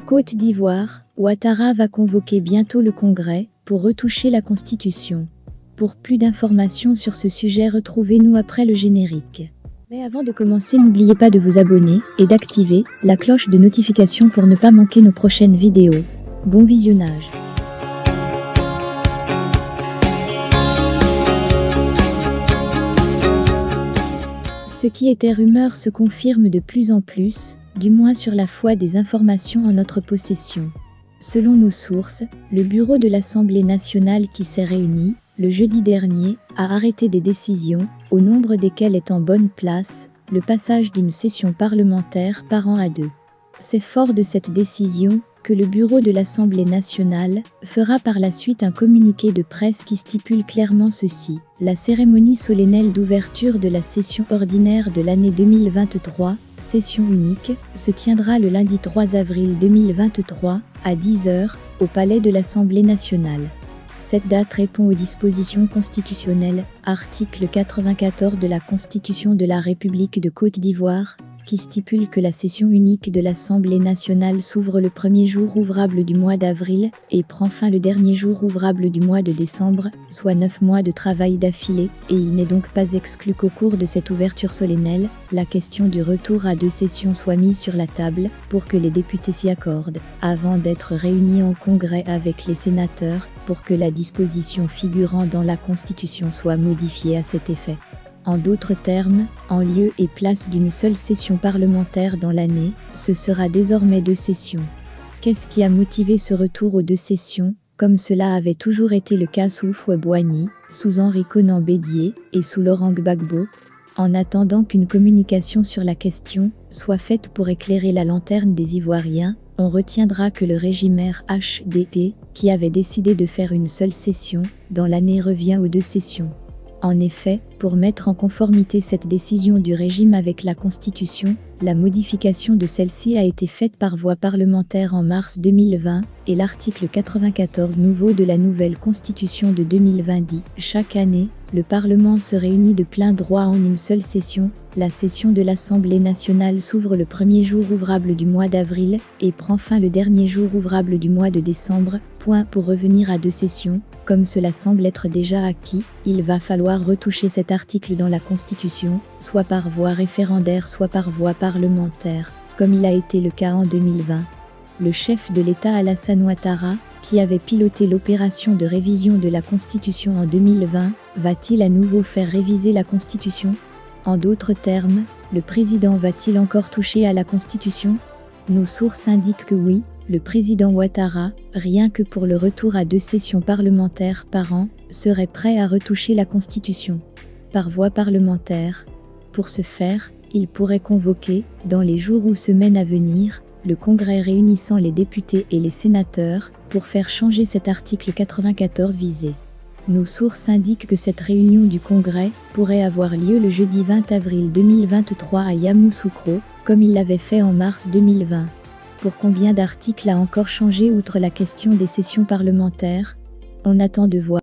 Côte d'Ivoire, Ouattara va convoquer bientôt le Congrès pour retoucher la Constitution. Pour plus d'informations sur ce sujet, retrouvez-nous après le générique. Mais avant de commencer, n'oubliez pas de vous abonner et d'activer la cloche de notification pour ne pas manquer nos prochaines vidéos. Bon visionnage. Ce qui était rumeur se confirme de plus en plus, du moins sur la foi des informations en notre possession. Selon nos sources, le bureau de l'Assemblée nationale qui s'est réuni, le jeudi dernier, a arrêté des décisions, au nombre desquelles est en bonne place, le passage d'une session parlementaire par an à 2. C'est fort de cette décision que le bureau de l'Assemblée nationale fera par la suite un communiqué de presse qui stipule clairement ceci. La cérémonie solennelle d'ouverture de la session ordinaire de l'année 2023, session unique, se tiendra le lundi 3 avril 2023, à 10 h, au Palais de l'Assemblée nationale. Cette date répond aux dispositions constitutionnelles, article 94 de la Constitution de la République de Côte d'Ivoire, qui stipule que la session unique de l'Assemblée nationale s'ouvre le premier jour ouvrable du mois d'avril et prend fin le dernier jour ouvrable du mois de décembre, soit 9 mois de travail d'affilée, et il n'est donc pas exclu qu'au cours de cette ouverture solennelle, la question du retour à 2 sessions soit mise sur la table pour que les députés s'y accordent, avant d'être réunis en congrès avec les sénateurs, pour que la disposition figurant dans la Constitution soit modifiée à cet effet. En d'autres termes, en lieu et place d'une seule session parlementaire dans l'année, ce sera désormais 2 sessions. Qu'est-ce qui a motivé ce retour aux 2 sessions, comme cela avait toujours été le cas sous Houphouët-Boigny, sous Henri Konan Bédié et sous Laurent Gbagbo? En attendant qu'une communication sur la question soit faite pour éclairer la lanterne des Ivoiriens, on retiendra que le régime RHDP, qui avait décidé de faire une seule session dans l'année, revient aux 2 sessions. En effet, pour mettre en conformité cette décision du régime avec la Constitution, la modification de celle-ci a été faite par voie parlementaire en mars 2020, et l'article 94 nouveau de la nouvelle Constitution de 2020 dit « Chaque année, le Parlement se réunit de plein droit en une seule session. La session de l'Assemblée nationale s'ouvre le premier jour ouvrable du mois d'avril et prend fin le dernier jour ouvrable du mois de décembre. Pour revenir à 2 sessions, comme cela semble être déjà acquis, il va falloir retoucher cet article dans la Constitution, soit par voie référendaire, soit par voie parlementaire, comme il a été le cas en 2020. Le chef de l'État Alassane Ouattara, qui avait piloté l'opération de révision de la Constitution en 2020, va-t-il à nouveau faire réviser la Constitution? En d'autres termes, le président va-t-il encore toucher à la Constitution? Nos sources indiquent que oui, le président Ouattara, rien que pour le retour à 2 sessions parlementaires par an, serait prêt à retoucher la Constitution par voie parlementaire. Pour ce faire, il pourrait convoquer, dans les jours ou semaines à venir, le Congrès réunissant les députés et les sénateurs pour faire changer cet article 94 visé. Nos sources indiquent que cette réunion du Congrès pourrait avoir lieu le jeudi 20 avril 2023 à Yamoussoukro, comme il l'avait fait en mars 2020. Pour combien d'articles a encore changé outre la question des sessions parlementaires? On attend de voir.